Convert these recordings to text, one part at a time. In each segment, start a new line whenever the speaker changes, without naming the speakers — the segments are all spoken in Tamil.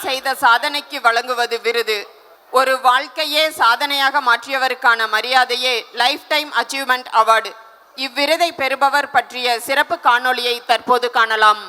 செய்த சாதனைக்கு வழங்குவது விருது. ஒரு வாழ்க்கையே சாதனையாக மாற்றியவருக்கான மரியாதையே லைஃப் டைம் அச்சீவ்மெண்ட் அவார்டு. இவ்விருதை பெறுபவர் பற்றிய சிறப்பு காணொளியை தற்போது காணலாம்.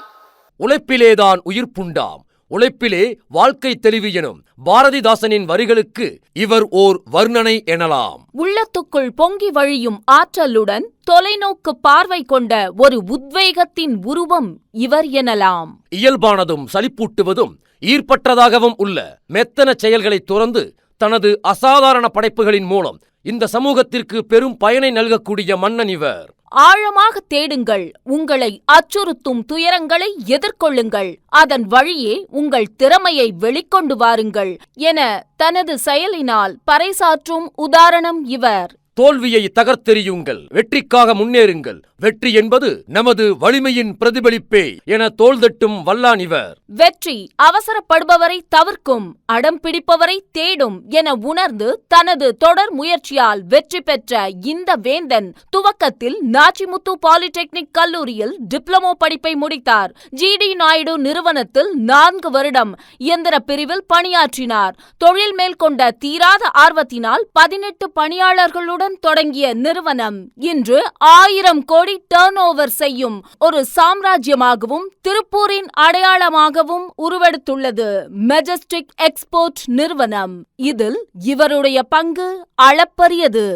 உழைப்பிலேதான் உயிர்ப்புண்டாம், உழைப்பிலே வாழ்க்கை தெளிவு எனும் பாரதிதாசனின் வரிகளுக்கு இவர் ஓர் வர்ணனை எனலாம்.
உள்ளத்துக்குள் பொங்கி வழியும் ஆற்றலுடன் தொலைநோக்கு பார்வை கொண்ட ஒரு உத்வேகத்தின் உருவம் இவர் எனலாம்.
இயல்பானதும் சலிப்பூட்டுவதும் ஈர்ப்பற்றதாகவும் உள்ள மெத்தன செயல்களை துறந்து தனது அசாதாரண படைப்புகளின் மூலம் இந்த சமூகத்திற்கு பெரும் பயனை நல்கக்கூடிய மன்னன் இவர்.
ஆழமாக தேடுங்கள், உங்களை அச்சுறுத்தும் துயரங்களை எதிர்கொள்ளுங்கள், அதன் வழியே உங்கள் திறமையை வெளிக்கொண்டு வாருங்கள் என தனது செயலினால் பறைசாற்றும் உதாரணம் இவர்.
தோல்வியை தகர்த்தெறியுங்கள், வெற்றிக்காக முன்னேறுங்கள், வெற்றி என்பது நமது வலிமையின் பிரதிபலிப்பே என தோள்தட்டும் வல்லான் இவர்.
வெற்றி அவசரப்படுபவரை தவிர்க்கும், அடம் பிடிப்பவரை தேடும் என உணர்ந்து தனது தொடர் முயற்சியால் வெற்றி பெற்ற இந்த வேந்தன் துவக்கத்தில் நாச்சிமுத்து பாலிடெக்னிக் கல்லூரியில் டிப்ளமோ படிப்பை முடித்தார். ஜிடி நாயுடு நிறுவனத்தில் 4 வருடம் இயந்திர பிரிவில் பணியாற்றினார். தொழில் மேல் கொண்ட தீராத ஆர்வத்தினால் 18 பணியாளர்களுடன் தொடங்கிய நிறுவனம் இன்று 1000 கோடி டர்ன் ஓவர் செய்யும் ஒரு சாம்ராஜ்யமாகவும் திருப்பூரின் அடையாளமாகவும் உருவெடுத்துள்ளது மெஜஸ்டிக் எக்ஸ்போர்ட் நிறுவனம். இதில் இவருடைய பங்கு அளப்பரியது.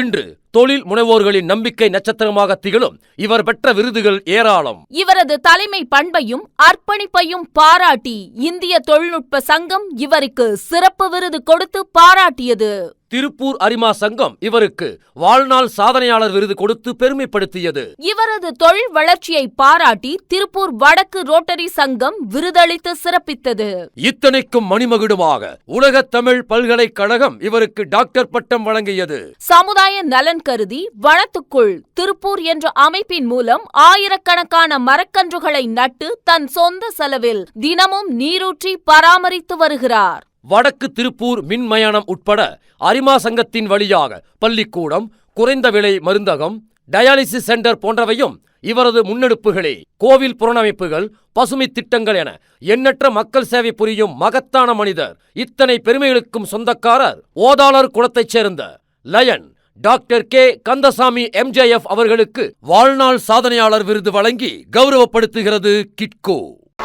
இன்று தொழில் முனைவோர்களின் நம்பிக்கை நட்சத்திரமாக திகழும் இவர் பெற்ற விருதுகள் ஏராளம்.
இவரது தலைமை பண்பையும் அர்ப்பணிப்பையும் பாராட்டி இந்திய தொழில்நுட்ப சங்கம் இவருக்கு சிறப்பு விருது கொடுத்து பாராட்டியது.
திருப்பூர் அரிமா சங்கம் இவருக்கு வாழ்நாள் சாதனையாளர் விருது கொடுத்து பெருமைப்படுத்தியது.
இவரது தொழில் வளர்ச்சியை பாராட்டி திருப்பூர் வடக்கு ரோட்டரி சங்கம் விருதளித்து சிறப்பித்தது.
இத்தனைக்கும் மணிமகுடமாக உலக தமிழ் பல்கலைக்கழகம் இவருக்கு டாக்டர் பட்டம் வழங்கியது.
சமுதாய நலன் கருதி வனத்துக்குள் திருப்பூர் என்ற அமைப்பின் மூலம் ஆயிரக்கணக்கான மரக்கன்றுகளை நட்டு தன் சொந்த செலவில் தினமும் நீரூற்றி பராமரித்து வருகிறார்.
வடக்கு திருப்பூர் மின்மயானம் உட்பட அரிமா சங்கத்தின் வழியாக பள்ளிக்கூடம், குறைந்த விலை மருந்தகம், டயாலிசிஸ் சென்டர் போன்றவையும் இவரது முன்னெடுப்புகளே. கோவில் புறணமைப்புகள், பசுமை திட்டங்கள் என எண்ணற்ற மக்கள் சேவை புரியும் மகத்தான மனிதர். இத்தனை பெருமைகளுக்கும் சொந்தக்காரர் ஓதாளர் குலத்தைச் சேர்ந்த lion doctor K Kandasamy MJF அவர்களுக்கு வாழ்நாள் சாதனையாளர் விருது வழங்கி கௌரவப்படுத்துகிறது கிட்கோ.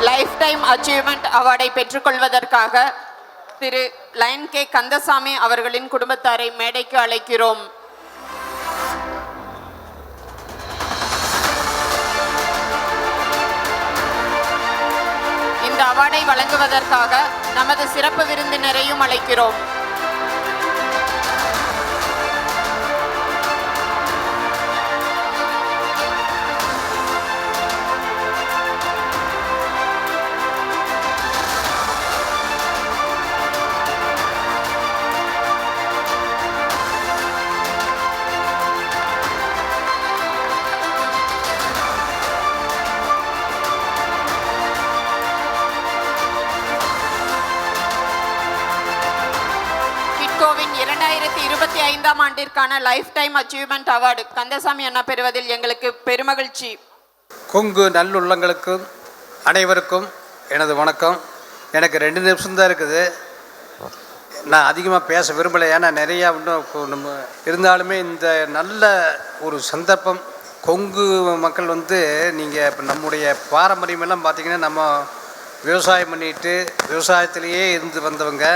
லைஃப் டைம் அச்சீவ்மெண்ட் அவார்டை பெற்றுக்கொள்வதற்காக திரு லயன் கே கந்தசாமி அவர்களின் குடும்பத்தாரை மேடைக்கு அழைக்கிறோம். இந்த அவார்டை வழங்குவதற்காக நமது சிறப்பு விருந்தினரையும் அழைக்கிறோம். கிட்கோவின் 2025ஆம் ஆண்டிற்கான lifetime achievement award Kandasamy அண்ணா பெறுவதில் எங்களுக்கு பெருமகிழ்ச்சி.
கொங்கு நல்லுள்ளங்களுக்கும் அனைவருக்கும் எனது வணக்கம். எனக்கு 2 நிமிஷம்தான் இருக்குது. நான் அதிகமாக பேச விரும்பலை, ஏன்னா நிறையா இன்னும் நம்ம இருந்தாலுமே இந்த நல்ல ஒரு சந்தர்ப்பம். கொங்கு மக்கள் நீங்கள் இப்போ நம்முடைய பாரம்பரியமெல்லாம் பார்த்திங்கன்னா நம்ம விவசாயம் பண்ணிட்டு விவசாயத்திலேயே இருந்து வந்தவங்க.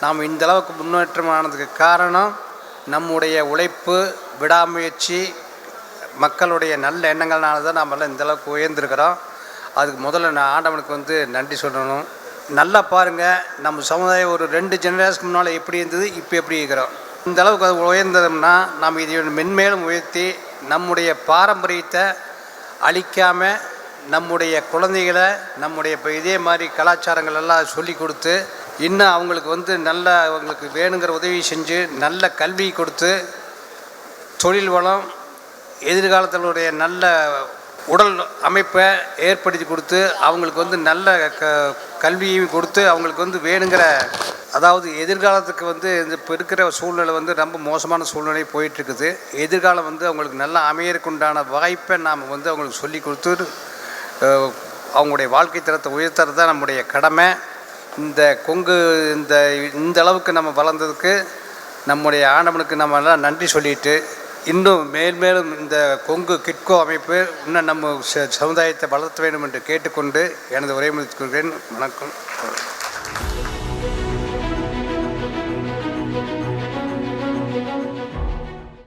நாம் இந்தளவுக்கு முன்னேற்றமானதுக்கு காரணம் நம்முடைய உழைப்பு, விடாமுயற்சி, மக்களுடைய நல்ல எண்ணங்கள்னால தான் நம்மளாம் இந்தளவுக்கு உயர்ந்திருக்கிறோம். அதுக்கு முதல்ல நான் ஆண்டவனுக்கு நன்றி சொல்லணும். நல்லா பாருங்கள், நம்ம சமுதாயம் ஒரு 2 ஜெனரேஷனுக்கு முன்னால் எப்படி இருந்தது, இப்போ எப்படி இருக்கிறோம். இந்தளவுக்கு அது உயர்ந்ததுன்னா நம்ம இதை மென்மேலும் உயர்த்தி நம்முடைய பாரம்பரியத்தை அழிக்காமல் நம்முடைய குழந்தைகளை நம்முடைய இப்போ இதே மாதிரி கலாச்சாரங்கள் எல்லாம் சொல்லி கொடுத்து இன்னும் அவங்களுக்கு நல்ல அவங்களுக்கு வேணுங்கிற உதவி செஞ்சு நல்ல கல்வி கொடுத்து தொழில் வளம், எதிர்காலத்தினுடைய நல்ல உடல் அமைப்பை ஏற்படுத்தி கொடுத்து அவங்களுக்கு நல்ல கல்வியையும் கொடுத்து அவங்களுக்கு வேணுங்கிற, அதாவது எதிர்காலத்துக்கு இப்போ இருக்கிற சூழ்நிலை ரொம்ப மோசமான சூழ்நிலை போயிட்டுருக்குது. எதிர்காலம் அவங்களுக்கு நல்லா அமையறதுக்குண்டான வாய்ப்பை நாம் அவங்களுக்கு சொல்லி கொடுத்து அவங்களுடைய வாழ்க்கை தரத்தை உயர்த்துறது தான் நம்முடைய கடமை. இந்த கொங்கு இந்த அளவுக்கு நம்ம வளர்ந்ததுக்கு நம்முடைய ஆண்டவனுக்கு நம்ம எல்லாம் நன்றி சொல்லிட்டு, இன்னும் மேல்மேலும் இந்த கொங்கு கிட்கோ அமைப்பு இன்னும் நம்ம சமுதாயத்தை வளர்த்த வேண்டும் என்று கேட்டுக்கொண்டு எனது உரையை முடித்துக் கொள்கிறேன். வணக்கம்.